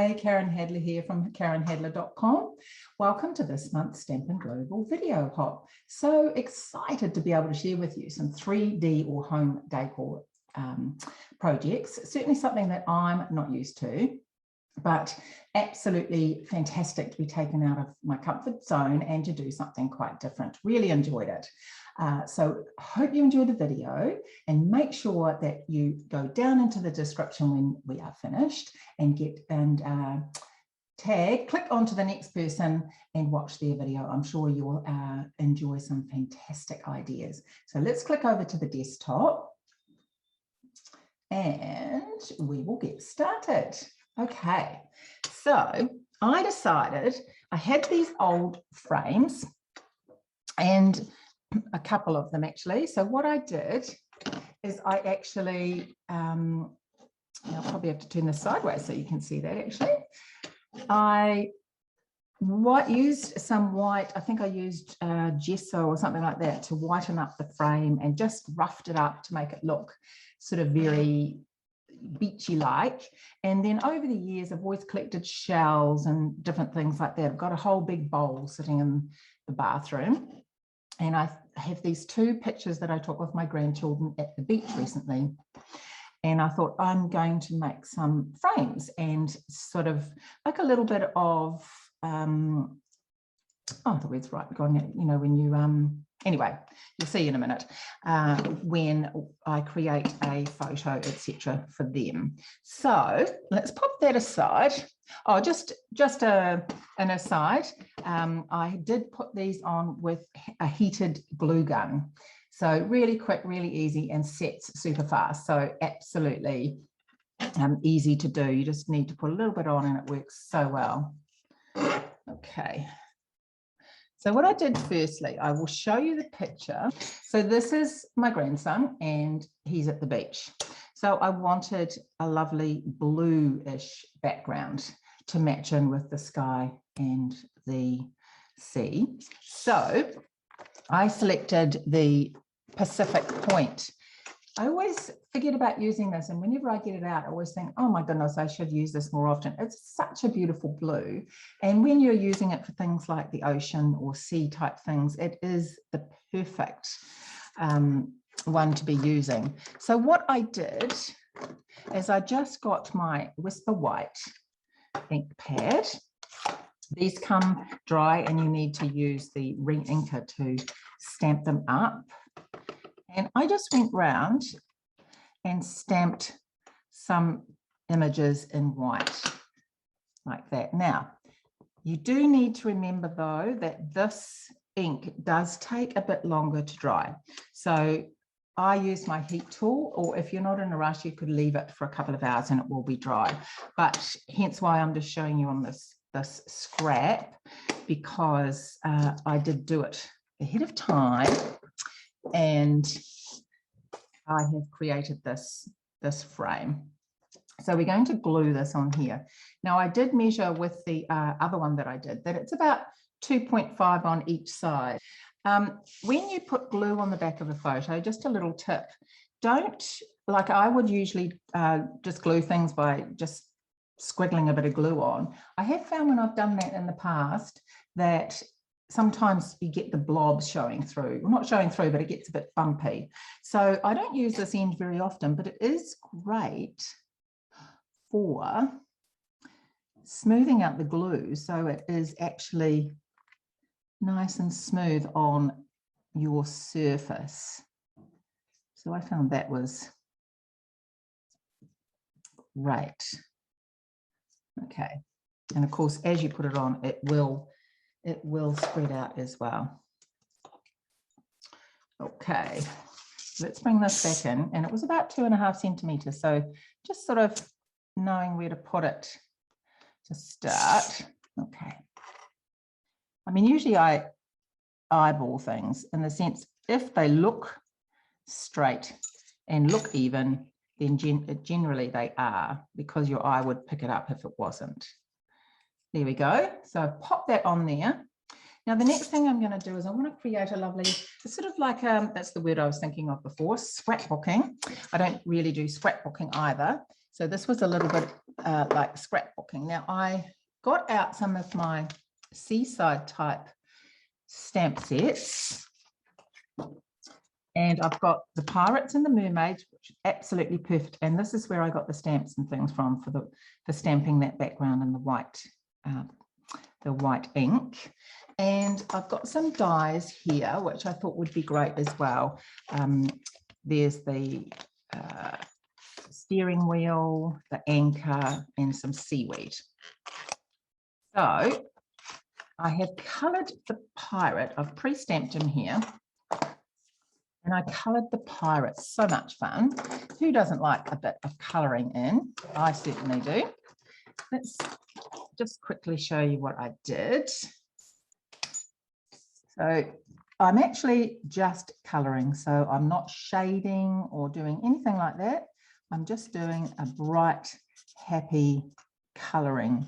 Hi, Karen Hadler here from karenhadler.com. Welcome to this month's Stampin' Global video hop. So excited to be able to share with you some 3D or home decor projects. Certainly something that I'm not used to, but absolutely fantastic to be taken out of my comfort zone and to do something quite different. Really enjoyed it. So hope you enjoyed the video, and make sure that you go down into the description when we are finished and click onto the next person and watch their video. I'm sure you'll enjoy some fantastic ideas. So let's click over to the desktop and we will get started. Okay, so I decided I had these old frames, and a couple of them actually. So what I did is I actually, I'll probably have to turn this sideways so you can see that actually. I used some white, I think I used gesso or something like that to whiten up the frame and just roughed it up to make it look sort of very beachy like. And then over the years I've always collected shells and different things like that. I've got a whole big bowl sitting in the bathroom, and I have these two pictures that I took with my grandchildren at the beach recently, and I thought I'm going to make some frames and sort of like a little bit of the word's right, going, you know, when you anyway, you'll see in a minute when I create a photo, etc. for them. So let's pop that aside. Oh, just an aside, I did put these on with a heated glue gun. So really quick, really easy, and sets super fast. So absolutely easy to do. You just need to put a little bit on and it works so well. Okay. So what I did firstly, I will show you the picture. So this is my grandson and he's at the beach. So I wanted a lovely bluish background to match in with the sky and the sea. So I selected the Pacific Point. I always forget about using this, and whenever I get it out, I always think, oh my goodness, I should use this more often. It's such a beautiful blue, and when you're using it for things like the ocean or sea type things, it is the perfect one to be using. So what I did is I just got my Whisper White ink pad. These come dry and you need to use the re-inker to stamp them up. And I just went round and stamped some images in white like that. Now, you do need to remember though that this ink does take a bit longer to dry. So I use my heat tool, or if you're not in a rush, you could leave it for a couple of hours and it will be dry. But hence why I'm just showing you on this scrap, because I did do it ahead of time. And I have created this frame. So we're going to glue this on here. Now I did measure with the other one that I did that it's about 2.5 on each side. When you put glue on the back of a photo, just a little tip, don't, like I would usually just glue things by just squiggling a bit of glue on. I have found when I've done that in the past that sometimes you get the blobs showing through. Well, not showing through, but it gets a bit bumpy. So I don't use this end very often, but it is great for smoothing out the glue so it is actually nice and smooth on your surface. So I found that was great. Okay, and of course, as you put it on, it will spread out as well. Okay, let's bring this back in, and it was about 2.5 centimeters. So just sort of knowing where to put it to start. Okay. I mean, usually I eyeball things in the sense, if they look straight and look even, then generally they are, because your eye would pick it up if it wasn't. There we go. So I've popped that on there. Now the next thing I'm going to do is I want to create a lovely, it's sort of like, that's the word I was thinking of before, scrapbooking. I don't really do scrapbooking either. So this was a little bit like scrapbooking. Now I got out some of my seaside type stamp sets, and I've got the pirates and the mermaids, which is absolutely perfect. And this is where I got the stamps and things from for stamping that background in the white ink. And I've got some dies here, which I thought would be great as well. There's the steering wheel, the anchor, and some seaweed. So I have coloured the pirate. I've pre-stamped him here. And I coloured the pirate. So much fun. Who doesn't like a bit of colouring in? I certainly do. Let's just quickly show you what I did. So I'm actually just colouring. So I'm not shading or doing anything like that. I'm just doing a bright, happy colouring.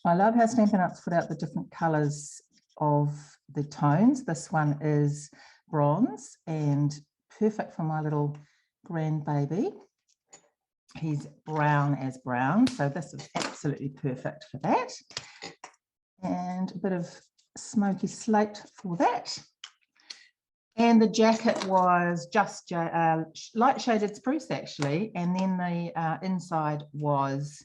I love how Stampin' Up's put out the different colours of the tones. This one is bronze and perfect for my little grandbaby. He's brown as brown, so this is absolutely perfect for that. And a bit of smoky slate for that. And the jacket was just light shaded spruce actually, and then the inside was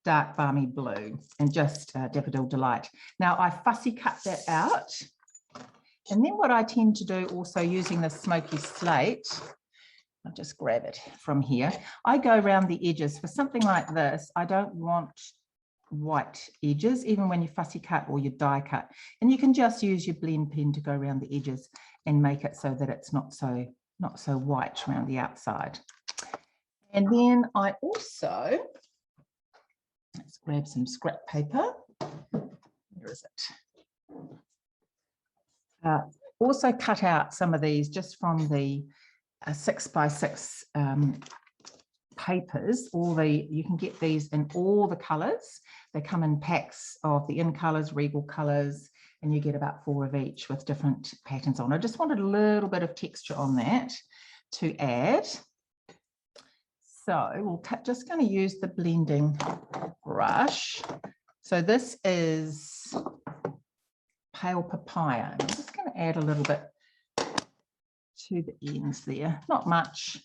dark balmy blue and just Daffodil Delight. Now I fussy cut that out, and then what I tend to do also using the smoky slate, I'll just grab it from here, I go around the edges. For something like this, I don't want white edges, even when you fussy cut or you die cut, and you can just use your blend pen to go around the edges and make it so that it's not so white around the outside. And then I also, let's grab some scrap paper. Where is it? Also cut out some of these just from the 6x6 papers. You can get these in all the colours. They come in packs of the in colours, regal colours, and you get about 4 of each with different patterns on. I just wanted a little bit of texture on that to add. So we're just going to use the blending brush. So this is pale papaya. I'm just going to add a little bit to the ends there. Not much.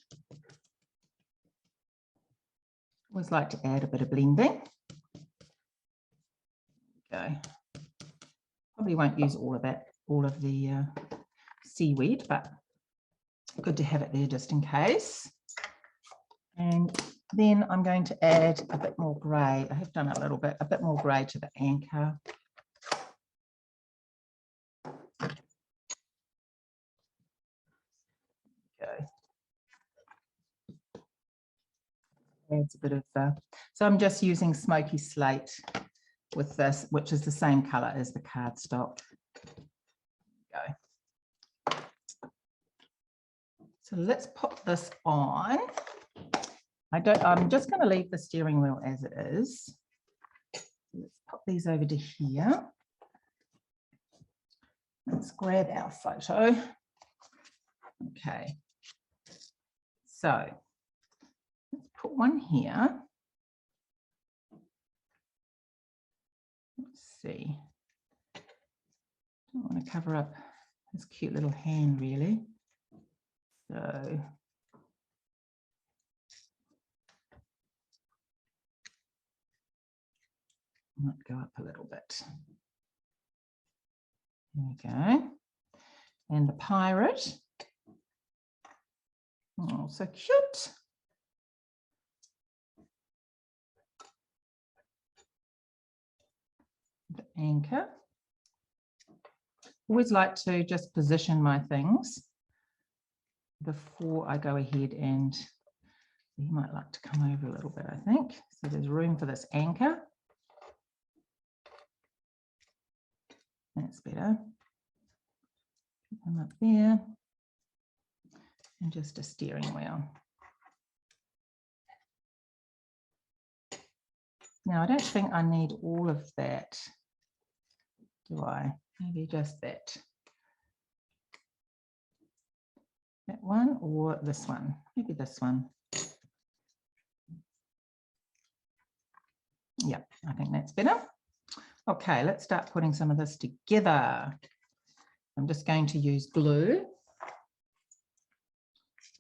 Always like to add a bit of blending. Go. Probably won't use all of the seaweed, but good to have it there just in case. And then I'm going to add a bit more grey. I have done a bit more grey to the anchor. Okay. Adds a bit of, so I'm just using smoky slate with this, which is the same colour as the cardstock. Go. So let's put this on. I'm just going to leave the steering wheel as it is. Let's put these over to here. Let's grab our photo. Okay. So let's put one here. Let's see. Don't want to cover up this cute little hand really. So might go up a little bit. There we go. And the pirate. Oh, so cute. The anchor. Always like to just position my things before I go ahead, and you might like to come over a little bit, I think. So there's room for this anchor. That's better. Put them up there. And just a steering wheel. Now, I don't think I need all of that, do I? Maybe just that. That one or this one? Maybe this one. Yeah, I think that's better. Okay, let's start putting some of this together. I'm just going to use glue.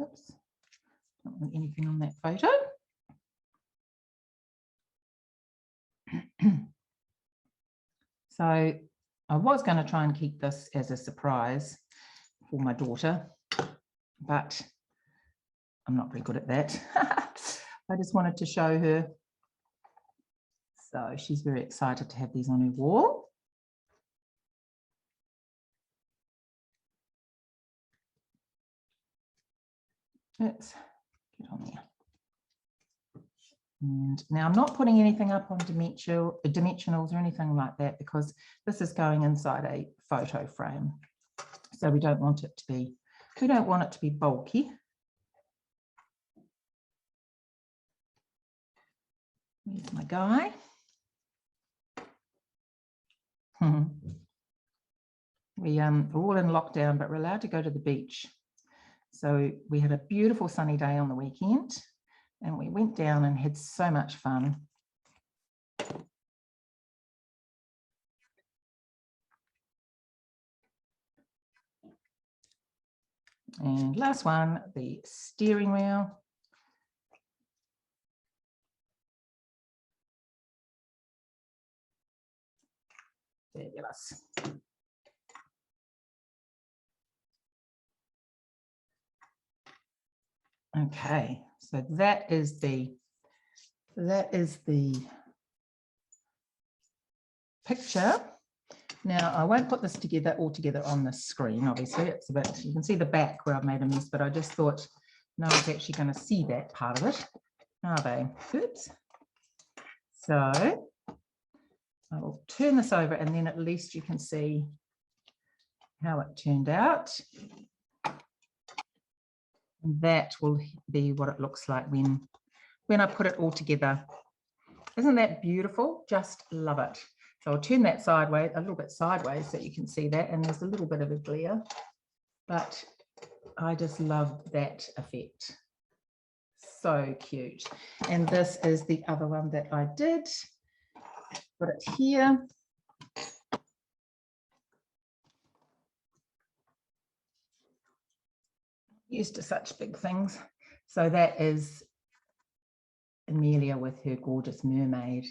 Oops, don't want anything on that photo. So I was going to try and keep this as a surprise for my daughter, but I'm not very good at that. I just wanted to show her. So she's very excited to have these on her wall. Let's get on there. And now I'm not putting anything up on dimensionals or anything like that, because this is going inside a photo frame. So we don't want it to be bulky. Here's my guy. We are all in lockdown, but we're allowed to go to the beach. So we had a beautiful sunny day on the weekend, and we went down and had so much fun. And last one, the steering wheel. Fabulous. Okay, so that is the picture. Now I won't put this all together on the screen, obviously. It's a bit, you can see the back where I've made a mess, but I just thought no one's actually going to see that part of it, are they? Oops. So I will turn this over, and then at least you can see how it turned out. And that will be what it looks like when I put it all together. Isn't that beautiful? Just love it. So I'll turn that sideways, a little bit sideways, so you can see that. And there's a little bit of a glare, but I just love that effect. So cute. And this is the other one that I did. Put it here. Used to such big things. So that is Amelia with her gorgeous mermaid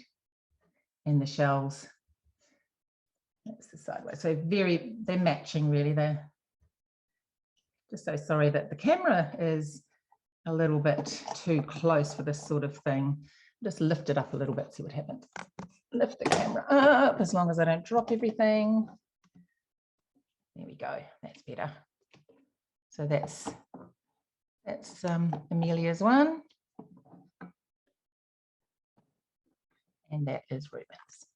and the shells. That's the sideways. So they're matching really. They're just so sorry that the camera is a little bit too close for this sort of thing. Just lift it up a little bit, see what happens. Lift the camera up as long as I don't drop everything. There we go, that's better. So that's Amelia's one. And that is Ruben's.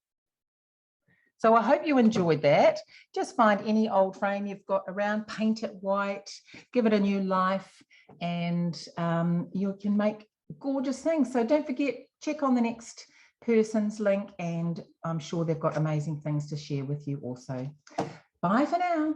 So I hope you enjoyed that. Just find any old frame you've got around, paint it white, give it a new life, and you can make gorgeous things. So don't forget, check on the next person's link, and I'm sure they've got amazing things to share with you also. Bye for now.